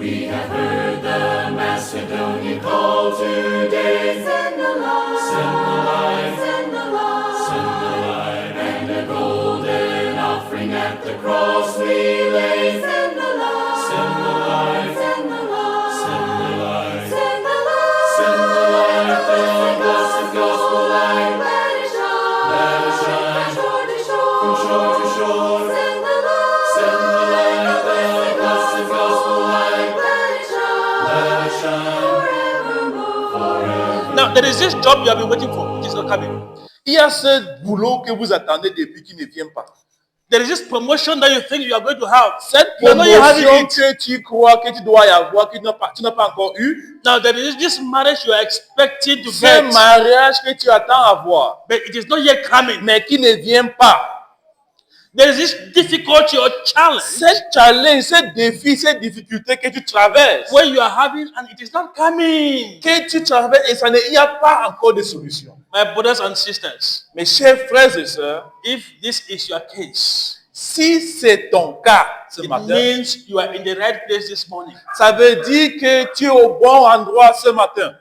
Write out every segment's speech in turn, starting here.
We have heard the Macedonian call today. Send the light, send the light, send the light, send the light, and a golden offering at the cross we lay. Send the light, send the light, send the light, send the light, send the light, send the light, the blessed gospel light. Let it shine, from shore to shore, from shore to shore. Send the light, send the light, the blessed gospel light. Let it shine, forevermore, forever. Now, there is this job you have been waiting for, which is not coming. Il y a ce boulot que vous attendez depuis qui ne vient pas. There is this promotion that you think you are going to have. Cette You are not yet having promotion it. que tu crois que tu dois y avoir, que tu n'as pas encore eu. Now, there is this marriage you are expecting to Ce get, mariage que tu attends avoir, but it is not yet coming. mais qui ne vient pas. There is this difficulty or challenge Cette challenge, ce défi, cette difficulté que tu traverses, where you are having and it is not coming. que tu traverses et il n'y a pas encore de solution. My brothers and sisters, Mes chers frères et sœurs, if this is your case, si c'est ton cas ce it matin, means you are in the right place this morning. ça veut dire que tu es au bon endroit ce matin.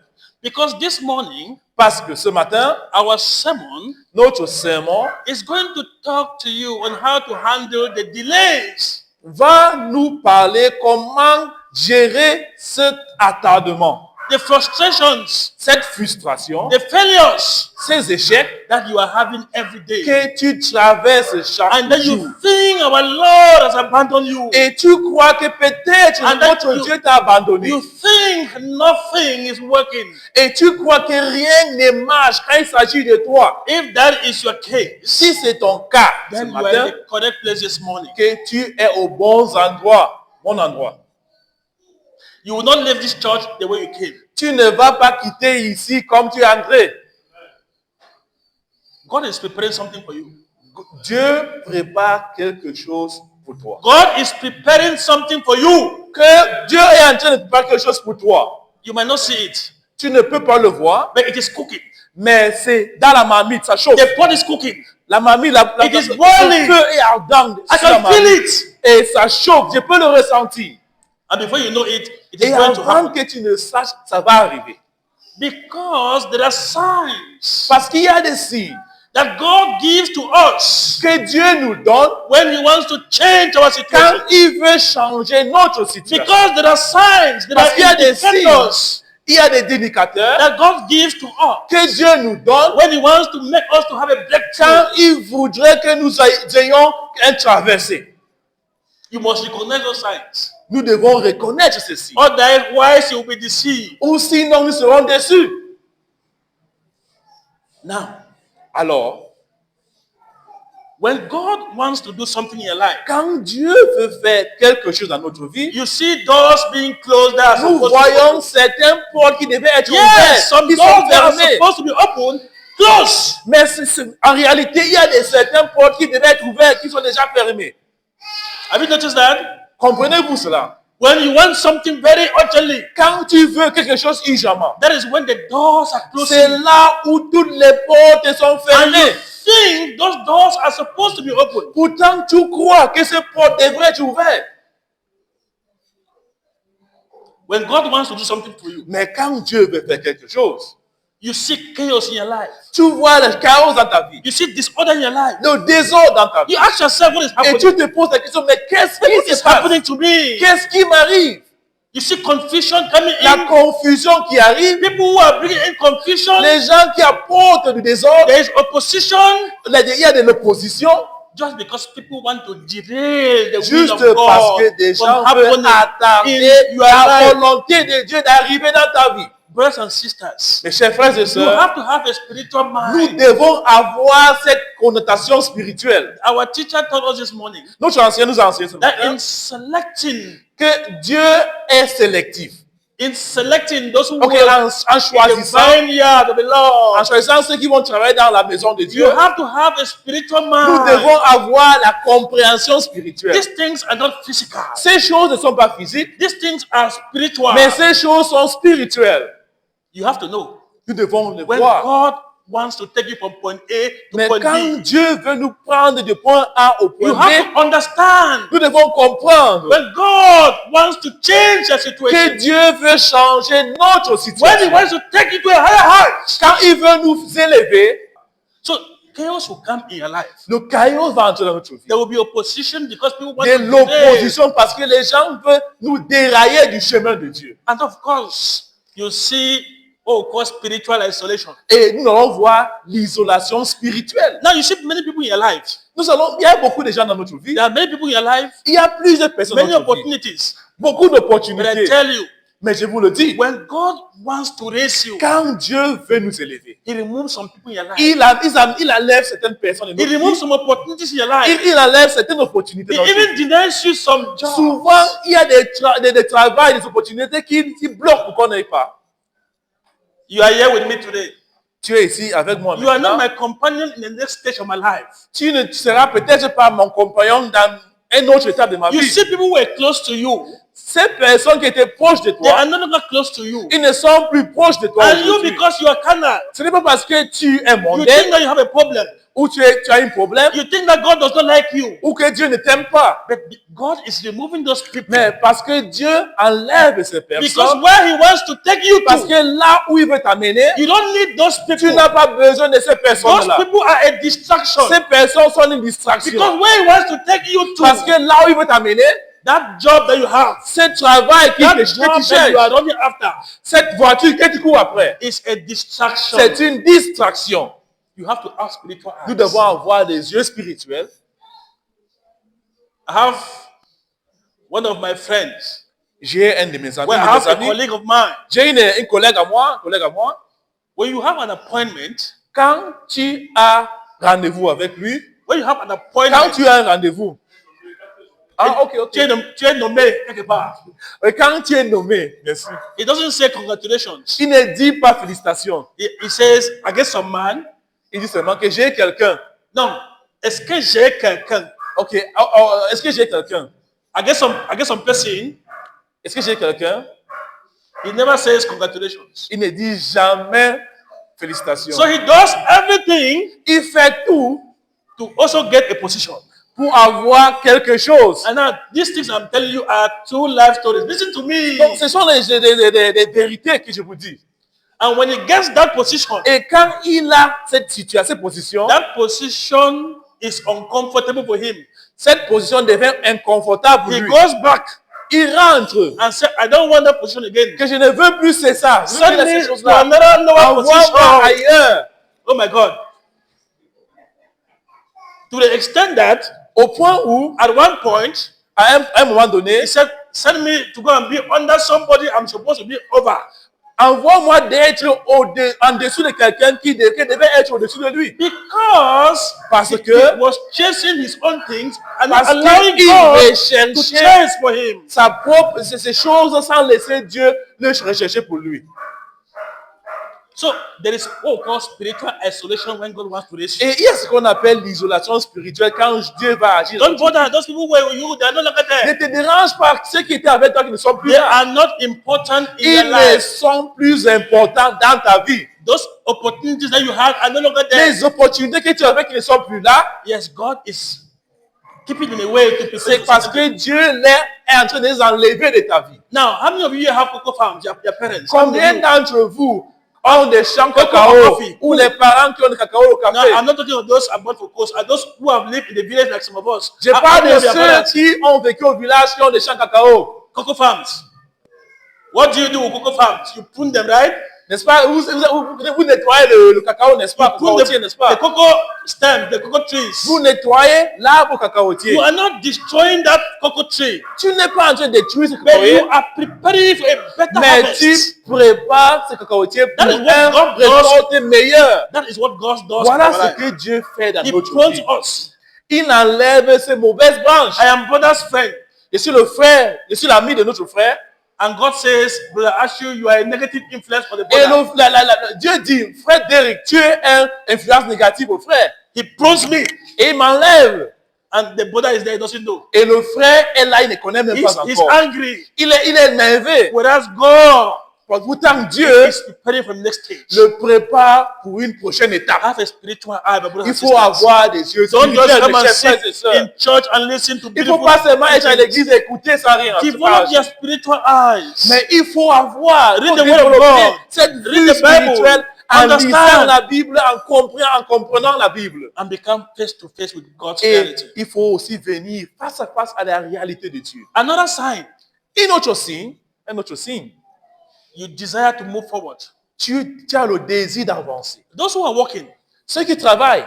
Because this morning, Parce que ce matin, our sermon notre sermon is going to talk to you on how to handle the delays. va nous parler comment gérer cet attardement, The frustrations, cette frustration, the failures ces échecs that you are having every day. que tu traverses chaque And then jour. you think our Lord has abandoned you. Et tu crois que peut-être And then notre you- Dieu t'a abandonné. You think nothing is working. Et tu crois que rien ne marche quand il s'agit de toi. If that is your case, Si c'est ton cas ce then you are matin, in the correct place this morning. que tu es au bon endroit, bon endroit. You will not leave this church the way you came. Tu ne vas pas quitter ici comme tu es entré. God is preparing something for you. Dieu prépare quelque chose pour toi. God is preparing something for you. Que Dieu est en train de préparer quelque chose pour toi. You might not see it, Tu ne peux pas le voir, but it is cooking. mais c'est dans la marmite, ça chauffe. The pot is cooking. La marmite, It is le boiling. feu est ardent I sur la can feel marmite. it. Et ça chauffe, je peux le ressentir. And before you know it, it is Et going to avant happen. que tu ne saches, ça va arriver. Because there are signs Parce qu'il y a des signes that God gives to us que Dieu nous donne when He wants to change our quand situation. il veut changer notre situation. Because there are signs, there Parce are qu'il y a des signes, indicators il y a des indicateurs that God gives to us que Dieu nous donne when He wants to make us to have a breakthrough. quand il voudrait que nous ayons un traversé. You must recognize those signs. Nous devons reconnaître ceci. Otherwise, you will be deceived. Ou sinon, nous serons déçus. Now, Alors, when God wants to do something in your life, quand Dieu veut faire quelque chose dans notre vie, you see doors being closed that are nous supposed to be voyons open. certaines portes qui devaient être Yes, ouvertes, some qui doors sont that are fermées. supposed to be open, close. Mais en réalité, il y a certaines portes qui devaient être ouvertes, qui sont déjà fermées. Have you noticed that? Comprenez-vous cela? When you want something very urgently, Quand tu veux quelque chose urgemment, that is when the doors are c'est closing. là où toutes les portes sont And you fermées. think those doors are supposed to be open. Pourtant, tu crois que ces portes devraient être ouvertes. When God wants to do something for you, Mais quand Dieu veut faire quelque chose, you see chaos in your life. tu vois le chaos dans ta vie, You see disorder in your life. le désordre dans ta vie. You ask yourself what is Et happening. tu te poses la question, mais qu'est-ce What qui is se passe? happening to me? Qu'est-ce qui m'arrive? You see confusion coming La in. confusion qui arrive, People who are bringing in confusion. les gens qui apportent du désordre, There is opposition il y a de l'opposition, just because people want to derail the will juste of parce God que des from gens veulent happening attarder in your la life. volonté de Dieu d'arriver dans ta vie. Brothers and sisters, Mes chers frères et you sœurs, have to have a spiritual nous mind. devons avoir cette connotation spirituelle. Our teacher told us this morning Notre ancien nous a enseigné ce that matin in selecting que Dieu est sélectif. those who Ok, work en in the choisissant, vineyard of the Lord, en choisissant ceux qui vont travailler dans la maison de you Dieu, have to have a spiritual nous mind. devons avoir la compréhension spirituelle. These things are not physical. Ces choses ne sont pas physiques, These things are spiritual. mais ces choses sont spirituelles. You have to know Nous devons le when voir. God wants to take you from point A to Mais point quand B, Dieu veut nous prendre du point A au you point have B, to understand nous devons comprendre when God wants to change your que situation, Dieu veut changer notre when He situation. wants to take you to a higher height. Quand il veut nous élever, So chaos will come in your life. le chaos va entrer dans notre vie. There will be opposition because people want De to delay. l'opposition parce que les gens veulent nous dérailler du chemin de Dieu. And of course, you see what we call spiritual isolation. Et nous allons voir l'isolation spirituelle. Now you see many people in your life. Il y a beaucoup de gens dans notre vie. There are many people in your life, Il y a plusieurs personnes dans many notre vie. opportunities. Beaucoup But I d'opportunités. tell you, Mais je vous le dis, when God wants to raise you, quand Dieu veut nous élever, He removes some people in your life. il enlève certaines personnes de He notre removes vie. some opportunities in your life. Il enlève certaines opportunités He dans notre even vie. denies you some jobs. Souvent, il y a des travails, des opportunités qui bloquent pour qu'on n'aille pas. You are here with me today. Tu es ici avec moi You are not maintenant. my companion in the next stage of my life. Tu ne seras peut-être pas mon compagnon dans une autre étape de ma You vie. see people who were close to you, Ces personnes qui étaient proches de they are toi, no longer close to you. ils ne sont plus proches de toi And you, aujourd'hui. because you are carnal, Ce n'est pas parce que tu es you mondain think that you have a problem. ou tu as un problème You think that God does not like you. ou que Dieu ne t'aime pas. But God is removing those people. Mais parce que Dieu enlève ces Because personnes, where He wants to take you parce to, que là où il veut t'amener, you don't need those tu people. n'as pas besoin de ces Those personnes-là. people are a distraction. Ces personnes sont une distraction. Because where He wants to take you Parce to, que là où il veut t'amener, that job that you have, ce travail that que job tu that you cherches, are running after, cette voiture que tu cours après, is a distraction. c'est une distraction. You have to have spiritual Nous eyes. devons avoir des yeux spirituels. I have one of my friends. J'ai un de mes amis, Well, I have a colleague of mine. J'ai une collègue à moi, When you have an appointment, quand tu as rendez-vous avec lui, when you have an quand appointment, tu as un rendez-vous, tu es nommé quelque part. et quand tu es nommé, merci, It doesn't say congratulations. il ne dit pas félicitations. He says, I get some man. Il dit seulement que j'ai quelqu'un. Non, est-ce que j'ai quelqu'un? Ok, est-ce que j'ai quelqu'un? I get some person. Est-ce que j'ai quelqu'un? He never says congratulations. Il ne dit jamais félicitations. So he does everything Il fait tout to also get a position. pour avoir quelque chose. And now, these things I'm telling you are true life stories. Listen to me. Donc, ce sont des vérités que je vous dis. And when he gets that position, Et quand il a cette situation, cette position, that position is uncomfortable for him. cette position devient inconfortable pour He lui. goes back Il rentre. and says, I don't want that position again. Que je ne veux plus c'est ça. Je veux Send plus ces me to choses-là. another lower Envoie-moi position. ailleurs. Oh my God. To the extent that, Au point où, at one point, à un moment donné, he said, send me to go and be under somebody I'm supposed to be over. envoie-moi d'être en dessous de quelqu'un qui devait être au-dessus de lui. Because Parce he que, was chasing his own things and parce allowing qu'il God to recherchait chase for him. sa propre, ces choses sans laisser Dieu le rechercher pour lui. So there is what we call spiritual isolation when God wants to raise you. Et il y a ce qu'on appelle l'isolation spirituelle quand Dieu va agir. Don't bother. Those people who were with you, they are no longer Ne there. te dérange pas, ceux qui étaient avec toi qui ne sont plus They là. are not important in Ils your ne life. sont plus importants dans ta vie. Those opportunities that you had are no longer there. Les opportunités que tu avais qui ne sont plus là, Yes, God is keeping in a way to c'est prepare. parce que Dieu est en train de les enlever de ta vie. Now, how many of you have cocoa farms? Your parents? Combien d'entre vous ont des champs de Cocoa cacao coffee. ou les parents qui ont du cacao au Now, café? I'm not talking of those about cocos. Are those who have lived in the village like some of us? Je How parle many de of your ceux parents? qui ont vécu au village qui ont des champs de cacao. Cocoa farms. What do you do with cocoa farms? You prune them, right? N'est-ce pas? Vous nettoyez le cacao, n'est-ce pas? Prune Cacaotier, n'est-ce the pas? cocoa stems, the cocoa trees. Vous nettoyez l'arbre cacaotier. You are not destroying that cocoa tree, Tu n'es pas en train de détruire ce but cacaotier, you are preparing for a better mais tu harvest. prépares ce cacaotier pour That is what un God does. récolte meilleur. That is what God does. Voilà in our ce life. que Dieu fait dans He notre prunes vie. us. Il enlève ces mauvaises branches. I am brother's friend. Je suis le frère, je suis l'ami de notre frère. And God says, Brother Ashu, you are a negative influence for the Et brother. Dieu dit, frère Derek, tu es une influence négative au frère. He prunes me. Et il m'enlève. And the brother is there, he doesn't know. Et le frère est là, il ne connaît même pas He's encore. angry. Il est énervé. Whereas God Pourtant, Dieu is preparing for the next stage. le prépare pour une prochaine étape. Have a spiritual eye, my brothers Il and faut sisters. avoir des yeux Don't just spirituels, come mes and chers sit frères et sœurs. in church and listen to Il ne beautiful faut pas seulement être à teachings. l'église et écouter sans rien. Develop your spiritual eyes. Mais il faut avoir, Read il faut the word of développer God. cette Read vue the Bible. spirituelle en Understand. lisant la Bible, en comprenant la Bible. And become face to face with God's Et reality. il faut aussi venir face à face à la réalité de Dieu. Another sign, Un autre signe, you desire to move forward. tu as le désir d'avancer. Those who are working. Ceux qui travaillent,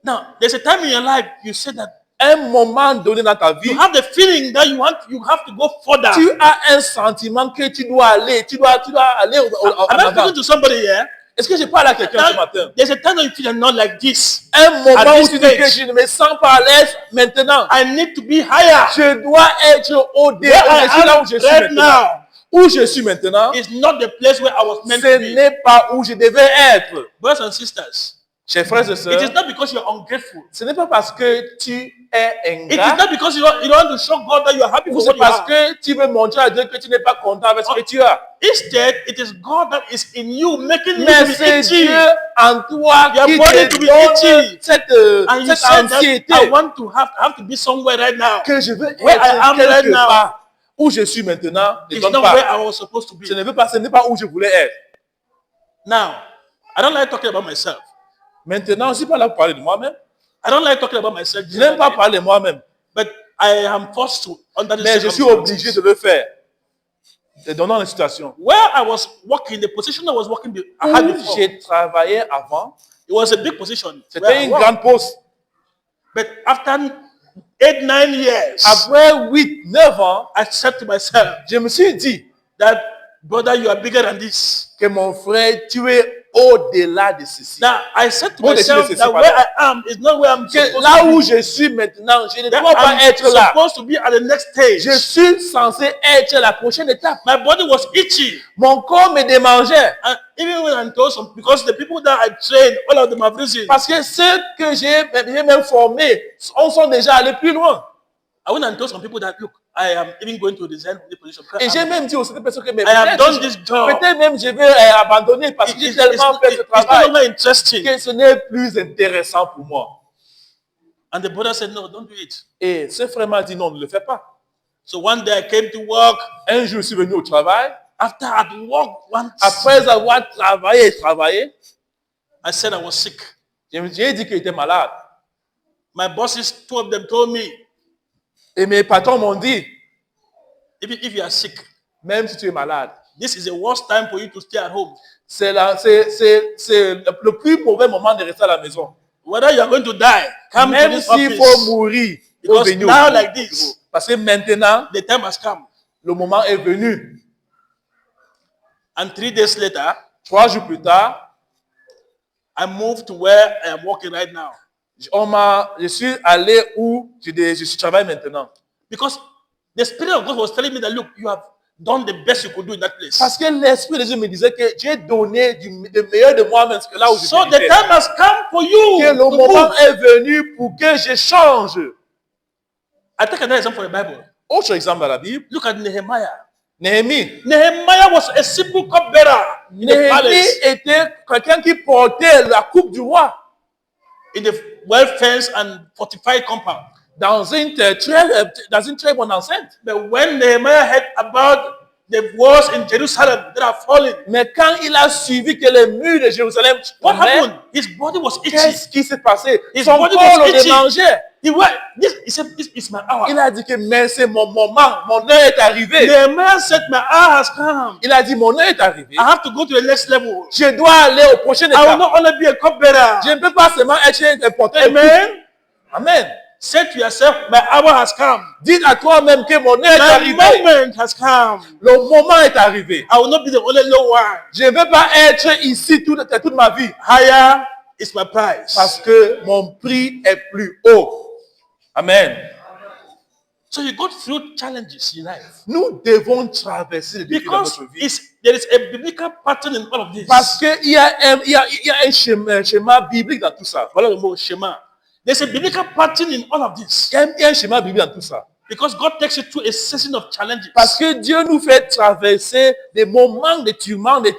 Now, there's a time in your life you say that un moment donné dans ta vie, you have the feeling that you have to go further. tu as un sentiment que tu dois aller, tu dois aller en Am I avant. speaking to somebody here? Est-ce que je parle à quelqu'un ce Now, matin? there's a time that you feel not like this. Un moment At où this tu dis que stage. je ne me sens pas à l'aise maintenant. I need to be higher. Je dois être au-delà. Where Je suis là où I je am suis right maintenant. now Où je suis maintenant, is not the place where I was meant ce to be. n'est pas où je devais être. Brothers and sisters, Chers frères et it sœurs, is not because you're ungrateful. ce n'est pas parce que tu es It is ingrat, not because you don't want to show God that you are happy ou for c'est what you parce have. que tu veux montrer à Dieu que tu n'es pas content avec ce que tu as. Instead, it is God that is in you, making you Mais to be c'est itchy. Dieu en toi Your qui body to te be donne itchy. cette And you cette said that anxiété I want to have to be somewhere right now. que je veux Where I être am right quelque now. part. Où je suis maintenant, ne It's donne not where pas. I was supposed to be. Ce n'est pas où je voulais être. Now, I don't like talking about myself. Maintenant, je ne suis pas là pour parler de moi-même. I don't like talking about myself. Je n'aime pas parler de moi-même. But I am forced to under this Mais je suis circumstances. obligé de le faire. Dans la situation. Where I was working, the position I was working, I had Où before, j'ai travaillé avant, it was a big position. where I c'était une worked. grande poste. But after 8, 9 years, Après 8, 9 ans, I said to myself je me suis dit that, brother, you are bigger than this. que mon frère, tu es au-delà de ceci. Now, I said to Bon, myself décidez, that c'est where pas I am is not where I'm Que supposed là to où be. je suis maintenant, je ne That dois pas I'm être là. supposed to be at the next stage. Je suis censé être à la prochaine étape. My body was itchy. Mon corps me démangeait. And even when I told some, because the people that I trained, all of them have risen. Parce que ceux que j'ai même formés sont déjà allés plus loin. I went and told some people that, look, I am even going to resign from the position. Et j'ai même dit aux autres personnes que mais I have done peut-être this job. même je vais abandonner parce que j'ai tellement fait ce It's no travail longer interesting. que ce n'est plus intéressant pour moi. And the brother said, no, don't do it. Et ce frère m'a dit non, ne le fais pas. So one day I came to work. Un jour, je suis venu au travail. After I'd worked once, Après avoir travaillé, I said I was sick. j'ai dit qu'il était malade. My bosses, 2 of them told me, Et mes patrons m'ont dit, even if you are sick, même si tu es malade, this is the worst time for you to stay at home. c'est le plus mauvais moment de rester à la maison. Whether you are going to die, come to Même this s'il faut office. mourir, faut Because venir au now bureau. like this, Parce que maintenant, the time has come. le moment est venu. And 3 days later, 3 jours plus tard, I moved to where I am working right now. je suis allé où je travaille maintenant. Because the Spirit of God was telling me that, look, you have done the best you could do in that place. Parce que l'Esprit de Dieu me disait que j'ai donné le meilleur de moi-même que là où je So suis. the time has come for you Que le to moment move. est venu pour que je change. I take another example from the Bible. Autre exemple dans la Bible, Look at Nehemiah. Néhémie. Nehemiah was a simple cupbearer in the Néhémie palace, était quelqu'un qui portait la coupe du roi in the well-fenced and fortified compound. dans une très bonne enceinte. But when Nehemiah heard about the walls in Jerusalem that are falling, Mais quand il a suivi que les murs de Jérusalem what tombaient, happened? His body was itchy. qu'est-ce qui s'est passé? His Son body corps was le itchy. démangeait. He said, this is my hour. Il a dit que mais c'est mon moment, mon heure est arrivée. Nehemiah said, my hour has come. Il a dit mon heure est arrivée. I have to go to the next level. Je dois aller au prochain I will étape. not only be a cupbearer. Je ne peux pas seulement être un porteur de coupe. Amen. Amen. Say to yourself, my hour has come. Dites à toi-même que mon heure est My arrivée. moment has come. Le moment est arrivé. I will not be the only low one. Je ne veux pas être ici toute ma vie Higher is my price. parce que mon prix est plus haut. Amen. So you go through challenges in life. Nous devons traverser les défis de Because notre vie. there is a biblical pattern in all of this. Parce qu'il y a un schéma biblique dans tout ça. Voilà le mot schéma. There's a biblical pattern in all of this. Il y a un schéma biblique dans tout ça. Because God takes you through a season of challenges. Parce que Dieu nous fait traverser des moments de tourments, des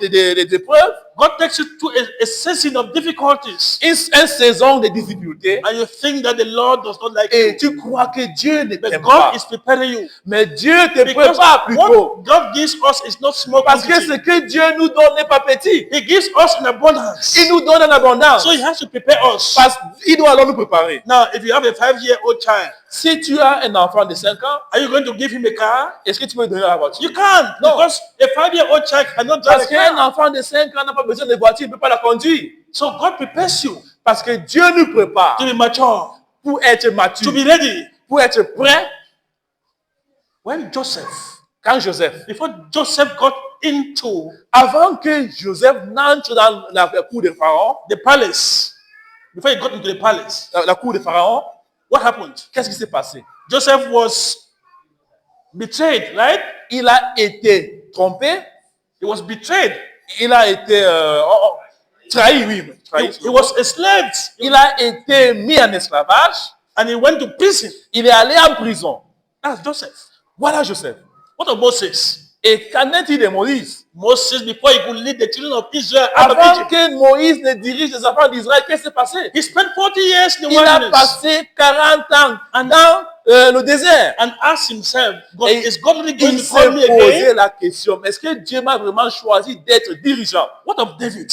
épreuves, God takes you through a season of difficulties. une saison de difficultés. And you think that the Lord does not like Et you. tu crois que Dieu ne But t'aime God pas. is preparing you. Mais Dieu te Because prépare plutôt. what God gives us is not small Parce que quantity. ce que Dieu nous donne n'est pas petit. He gives us in abundance. Il nous donne en abondance. So he has to prepare us. Parce qu'il doit alors nous préparer. Now, if you have a 5-year-old child, Si tu as un enfant de 5 ans, are you going to give him a car? est-ce que tu peux lui donner la voiture? You can't. No. Because a 5-year-old child cannot drive Parce a qu'un car. enfant de 5 ans n'a pas besoin de voiture, il ne peut pas la conduire. So God prepares you Parce que Dieu nous prépare to be mature, pour être to mature, be ready. pour être prêt. When Joseph, Quand Joseph, before Joseph got into avant que Joseph n'entre dans la cour de Pharaon, the palace, before he got into the palace, la cour de Pharaon, what happened? qu'est-ce qui s'est passé? Joseph was betrayed, right? Il a été trompé, He was betrayed. il a été trahi, oui. Trahi, He was enslaved. il a été mis en esclavage, And he went to prison. il est allé en prison. That's Joseph. Voilà Joseph. What of Moses? Et qu'en est-il de Moïse? Moses, before he could lead the children of Israel out of Avant Egypt, que Moïse ne dirige les enfants d'Israël, qu'est-ce qui s'est passé? he spent 40 years in the Il a wilderness passé 40 ans dans le désert. and asked himself, God, Et is God really going il to call me s'est posé again? la question, est-ce que Dieu m'a vraiment choisi d'être dirigeant? What of David?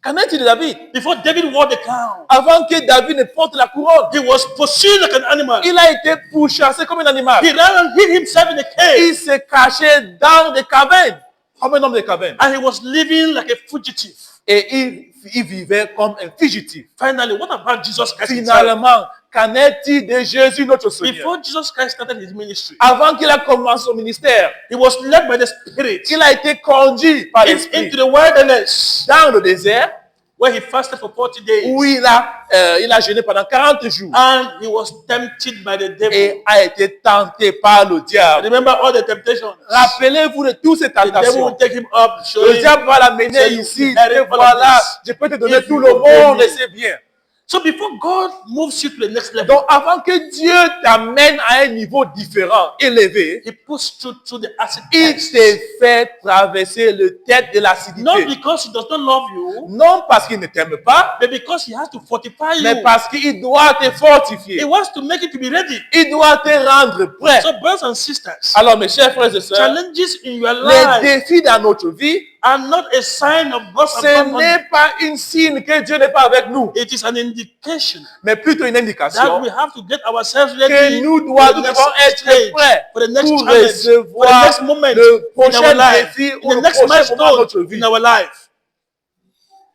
Qu'en est-il de David? Before David wore the crown, Avant que David ne porte la couronne, he was pursued like an animal. il a été pourchassé comme un animal. He ran and hid himself in a cave. Il s'est caché dans des cavernes, comme un homme de caverne. And he was living like a fugitive. Et il vivait comme un fugitif. Finally, what about Jesus Christ himself? Finalement, qu'en est-il de Jésus notre Seigneur? Before Jesus Christ started his ministry, Avant qu'il a commencé son ministère, he was led by the Spirit il a été conduit par l'Esprit into the wilderness dans le désert where he fasted for 40 days. où il a jeûné pendant 40 jours And he was tempted by the devil. et a été tenté par le diable. Remember all the temptations. Rappelez-vous de toutes ces The devil will tentations. take him up, show Le him. diable va l'amener So ici. you inherit Et all of voilà, this. je peux te donner If tout you le obey monde me. et c'est bien. So before God moves you to the next level, Donc avant que Dieu t'amène à un niveau différent, élevé, he puts you through the acid il test. te fait traverser le tête de Not l'acidité. because he does not love you, Non parce qu'il ne t'aime pas, but because he has to fortify mais you. parce qu'il doit te He fortifier. wants to make you to be ready. Il doit te rendre prêt. So brothers and sisters, Alors mes chers frères et sœurs, challenges in your les life défis dans notre vie, are not a sign of God's ce abandonment. n'est pas une signe que Dieu n'est pas avec nous, It is an indication mais plutôt une that indication we have to get ourselves que ready nous for devons the next être stage, prêts for the next pour challenge, for the recevoir next moment le in our prochain life, défi in ou the le next prochain moment de notre milestone vie. in our life.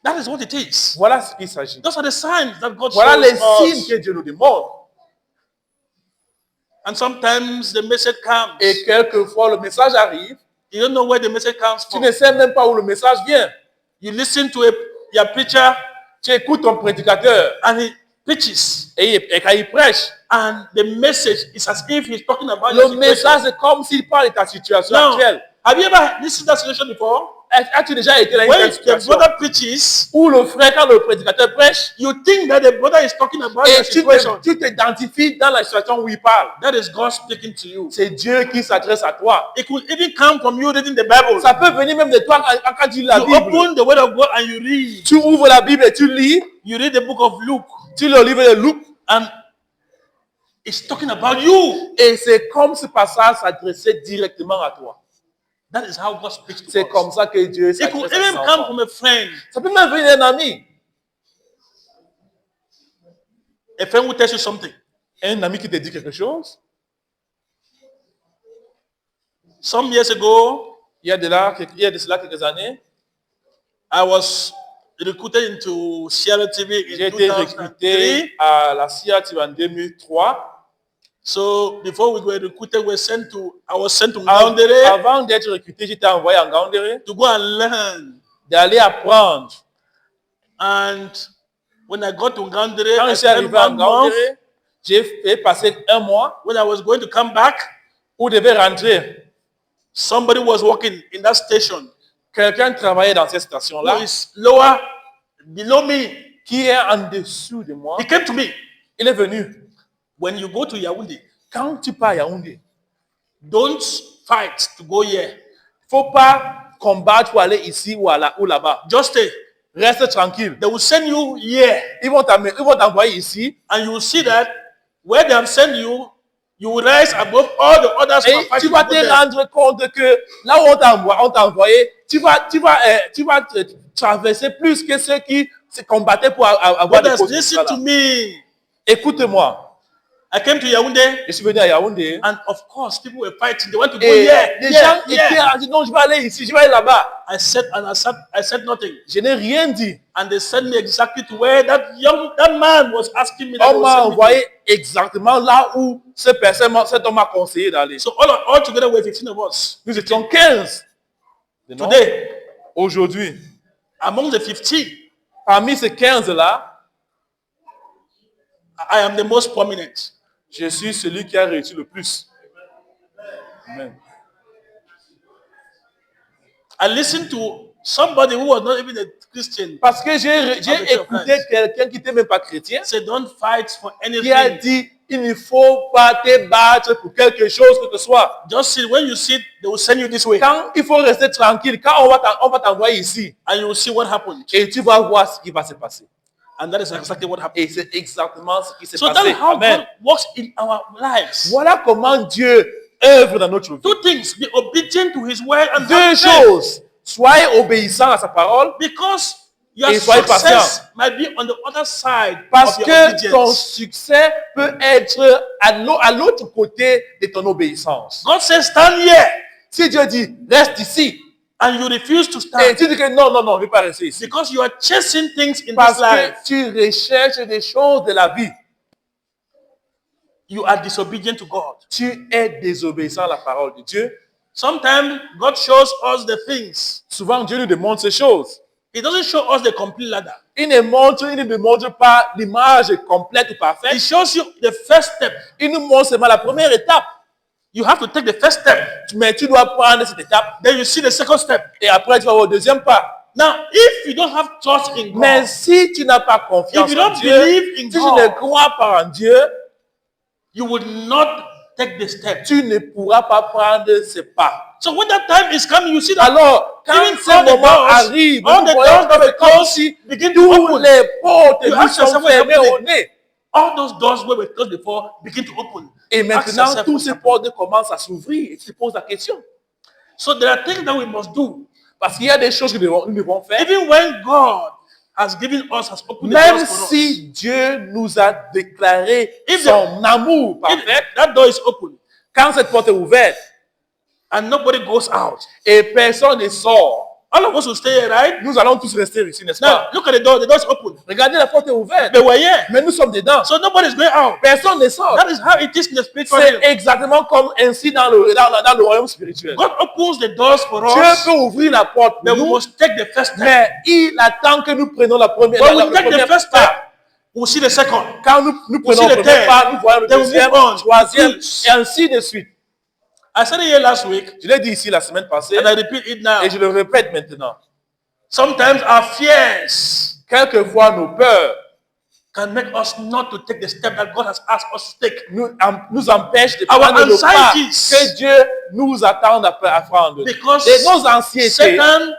That is what it is. Voilà ce qu'il s'agit. Those are the signs that God Voilà les shows signes us. que Dieu nous demande. And sometimes the message comes. Et quelquefois, le message arrive. You don't know where the message comes Tu from. ne sais même pas où le message vient. You listen to your preacher Tu écoutes ton prédicateur and he preaches. et quand il prêche, And the message is as if he's talking about le your situation. message est comme s'il parle de ta situation Now, actuelle. have you ever listened to that situation before? As-tu déjà été dans une When telle the situation brother preaches, où le frère, quand le prédicateur prêche, you think that the brother is talking about your et situation. tu t'identifies dans la situation où il parle? That is God speaking to you. C'est Dieu qui s'adresse à toi. It could even come from you reading the Bible. Ça peut venir même de toi quand tu lis la You Bible. open the Word of God and you read. Tu ouvres la Bible et tu lis. You read the book of Luke, Tu lis le livre de Luc. and it's talking about you. Et c'est comme ce passage s'adressait directement à toi. That is how God speaks to C'est us. comme ça que Dieu It could s'adresse à even ses come enfants. from a friend. Ça peut même venir d'un ami. A friend will tell you something. Un ami qui te dit quelque chose. Some years ago, Il y a de cela quelques années, I was recruited into Sierra TV j'ai in été 2003. recruté à la CIA en 2003. So before we were recruited, I was sent to Av- Ngaoundéré Avant d'être recruté, j'étais envoyé en Ngaoundéré to go and learn. d'aller apprendre. And when I got to Ngaoundéré, Quand I je suis spent arrivé en 1 month. Ngaoundéré, j'ai fait passer un mois When I was going to come back, où je devais rentrer. somebody was working in that station Quelqu'un travaillait dans cette who station-là is below me. qui est en dessous de moi. He came to me. Il est venu. When you go to Yaoundé, Quand tu pars à Yaoundé, Don't fight to go here. Faut pas combattre pour aller ici ou là-bas. Just stay. Reste tranquille. They will send you here, Ils vont t'envoyer ici. and you will see that where they have sent you, you will rise above all the others who are Et tu fighting vas to go te there. rendre compte que là où on t'a envoyé, tu vas te traverser plus que ceux qui se combattaient pour avoir des Brothers, postes. listen to me. Écoute-moi. I came to Yaoundé, Je suis venu à Yaoundé. and of course, people were fighting. They want to go Et here, les here, gens étaient here. à dire non, je vais aller ici, je vais aller là-bas. I said nothing. Je n'ai rien dit. And they sent me exactly to where that man was asking me. That On they m'a would send me to. envoyé exactement là où cet homme m'a conseillé d'aller. So all together we're 15 of us. Nous étions 15. Non? Today, Aujourd'hui, among the 15, parmi ces 15-là, I am the most prominent. je suis celui qui a réussi le plus. Amen. I listened to somebody who was not even a Christian Parce que j'ai écouté quelqu'un qui n'était même pas chrétien, say, don't fight for qui a anything. dit, il ne faut pas te battre pour quelque chose que ce soit. Just sit. When you sit, they will send you this way. Quand il faut rester tranquille, quand on va t'envoyer ici, And you will see what happened. et tu vas voir ce qui va se passer. And that is exactly what happened. Et c'est exactement ce qui s'est So passé. that's how Amen. God works in our lives. Voilà comment Dieu œuvre dans notre vie. Two things. Be obedient to his word and Deux have faith. choses. Soyez obéissants à sa parole, Because your Et soyez success patient. might be on the other side parce of your que ton obedience. succès peut être à l'autre côté de ton obéissance. God says, stand here. Si Dieu dit, reste ici, And you refuse to et stand. tu dis que non, je ne vais pas rester ici. Because you are chasing things in Parce this life. que tu recherches des choses de la vie. You are disobedient to God. Tu es désobéissant à la parole de Dieu. Sometimes God shows us the things. Souvent, Dieu nous demande ces choses. He doesn't show us the complete ladder. Il ne montre pas l'image complète ou He parfaite. shows you the first step. Il nous montre seulement la première étape. You have to take the first step. Mais tu dois prendre cette étape. Then you see the second step. Et après, tu vas au deuxième pas. Now, if you don't have trust in God, Mais si tu n'as pas confiance If you en don't Dieu, believe in si tu God, ne crois pas en Dieu, you will not take the step. tu ne pourras pas prendre ce pas. So when that time is coming, you see that Alors, quand even ce all the moment doors, arrive, all nous the voyons doors that were comme closed si begin to tous open. les portes You nous ask sont yourself what's fermées happening. au nez. All those doors where were closed before begin to open. Et Ask maintenant, yourself tous what's ces happening. portes commencent à s'ouvrir. Et tu te poses la question. So there are things that we must do. Parce qu'il y a des choses que nous devons faire. Even when God has given us, has opened the Même doors for si Dieu nous a déclaré If son amour us. If parfait, that door is open quand cette porte est ouverte and nobody goes out, et personne ne sort, all of us will stay here, right? nous allons tous rester ici, n'est-ce Now, pas? look at the door. The door is open. Regardez, la porte est ouverte. They were here. Mais nous sommes dedans. So nobody is going out. Personne ne sort. That is how it is in the spiritual C'est realm. exactement comme ainsi dans le royaume spirituel. God opens the doors for Dieu us, peut ouvrir la porte but pour we nous, must take the first step. mais il attend que nous prenions la première, When la we take the première first pas. step, we'll see the second. Quand nous We'll prenons see le the premier third. pas, nous voyons le Then we deuxième, move on. troisième, Yes. et ainsi de suite. I said it here last week, Je l'ai dit ici la semaine passée, and I repeat it now. et je le répète maintenant. Sometimes our fears Quelquefois, nos peurs can make us not to take the step that God has asked us to take. nous empêchent de Our prendre le pas anxieties. que Dieu nous attend à prendre. Because Et nos anxiétés, Satan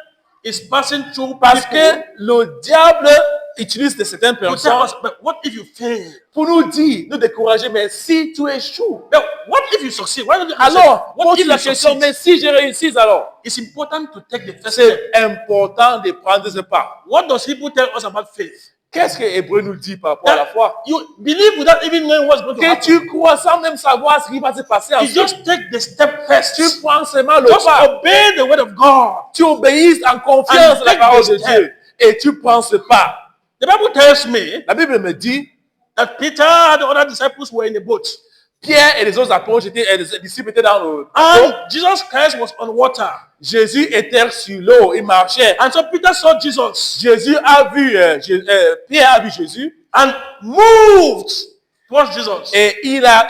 is passing through parce people que le diable utilise de certaines to tell personnes us, but what if you fail? pour nous dire, nous décourager, mais si tu échoues, But what if you succeed? Why don't you alors, what pose if la you question, succeed? mais si je réussis alors, It's important to take the first step. c'est important de prendre ce pas. What does Hebrew tell us about faith? Qu'est-ce que Hébreu nous dit par rapport à la That foi? you believe without even knowing what's going to Que happen. tu crois sans même savoir ce qui va se passer You ensuite. just take the step first. Tu prends seulement le Just pas. obey the word of God. Tu obéis en confiance And à la take parole the de step. Dieu. Et tu prends ce pas. The Bible tells me La Bible me dit, that Peter and the other disciples were in the boat. Pierre et les autres apôtres, les disciples étaient dans le bateau. And Jesus Christ was on water. Jésus était sur l'eau, il marchait. And so Peter saw Jesus Jésus a vu, Pierre a vu Jésus and moved towards Jesus. et il a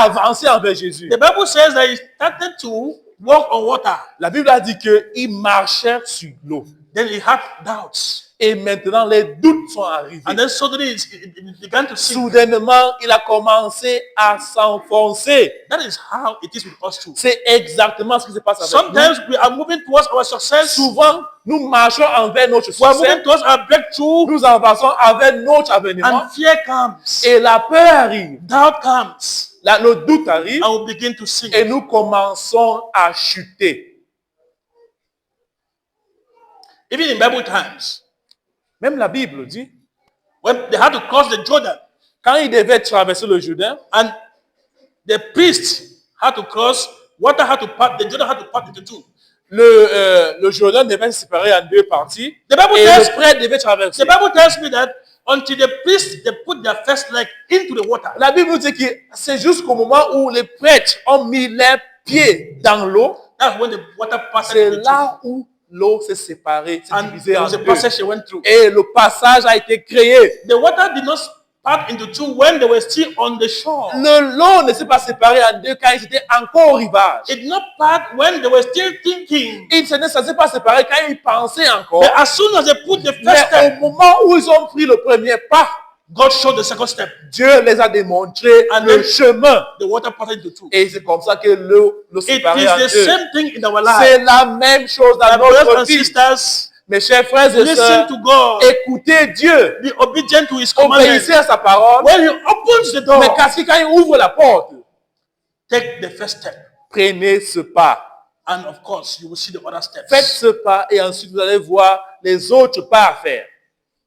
avancé envers Jésus. The Bible says that he started to walk on water. La Bible a dit qu'il marchait sur l'eau. Then he had doubts. Et maintenant, les doutes sont arrivés. And then suddenly it began to sink. Soudainement, il a commencé à s'enfoncer. That is how it is with us too. C'est exactement ce qui se passe avec Sometimes we are moving towards our nous. success. Souvent, nous marchons envers notre We are succès. moving towards our breakthrough. Nous avançons avec notre avènement. And fear comes. Et la peur arrive. Doubt comes. Là, le doute arrive. And we begin to sink. Et nous commençons à chuter. Even in Bible times, Même la Bible dit, when they had to cross the Jordan, quand ils devaient traverser le Jourdain, and the priest had to cross, water had to part, the Jordan had to part into two. le Jourdain devait se séparer en deux parties. The Bible Et tells- le prêtre devait traverser. The Bible tells me that until the priest, they put their first leg into the water. La Bible nous dit que c'est jusqu'au moment où les prêtres ont mis leurs pieds dans l'eau. That's when the water passed C'est into two. là où l'eau s'est séparée, s'est And divisée there en was a deux. passage they went through. Et le passage a été créé. The water did not part into two when they were still on the shore. L'eau ne s'est pas séparée en deux quand ils étaient encore au rivage. It did not part when they were still thinking. Ça ne s'est pas séparé quand ils pensaient encore. But as soon as they put the first Mais step, au moment où ils ont pris le premier pas, God showed the second step. Dieu les a démontré And le then- chemin. The water parted into two. Et c'est comme ça que l'eau It séparée en is the deux. same thing in our C'est life. la même chose dans My brothers notre and vie. sisters, Mes chers frères et listen sœurs, to God. écoutez Dieu. Be obedient to His commandments. Obéissez à sa parole. When He opens the door, Mais quand il ouvre la porte, take the first step. prenez ce pas. And of course, you will see the other steps. Faites ce pas et ensuite vous allez voir les autres pas à faire.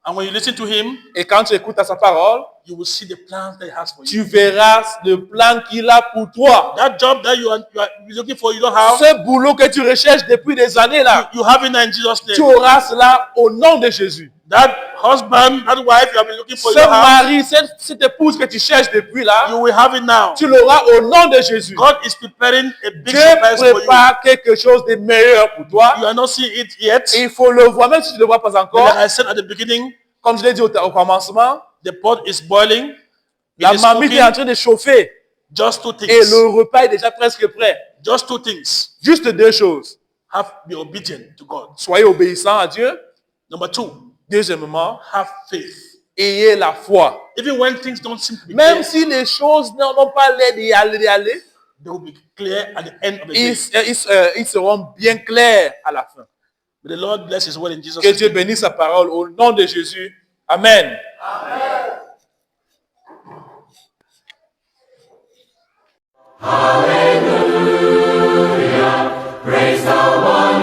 And when you listen to Him, Et quand tu écoutes à sa parole, you will see the plans that He has for you. tu verras le plan qu'il a pour toi. That job that you are looking for, you don't have, Ce boulot que tu recherches depuis des années là, you have it now in Jesus' tu name. auras cela au nom de Jésus. That husband, that wife you have been looking for, Ce you don't have, mari, cette épouse que tu cherches depuis là, you will have it now. tu l'auras au nom de Jésus. God is preparing a big Dieu surprise for you. prépare quelque chose de meilleur pour toi. You are not seeing it yet. Et il faut le voir, même si tu ne le vois pas But encore. like I said at the beginning, Comme je l'ai dit au commencement, the pot is boiling. It la is marmite est en cooking. train de chauffer Just two et things. le repas est déjà presque prêt. Just two things. Juste deux choses. Be obedient to God. Soyez obéissants à Dieu. Number two, Deuxièmement, have faith. ayez la foi. Even when things don't seem to be Même clear, si les choses n'ont pas l'air d'y aller, they will be clear at the end of the day. ils seront bien clairs à la fin. May the Lord bless His word in Jesus' Que Dieu name. bénisse sa parole au nom de Jésus. Amen. Praise the one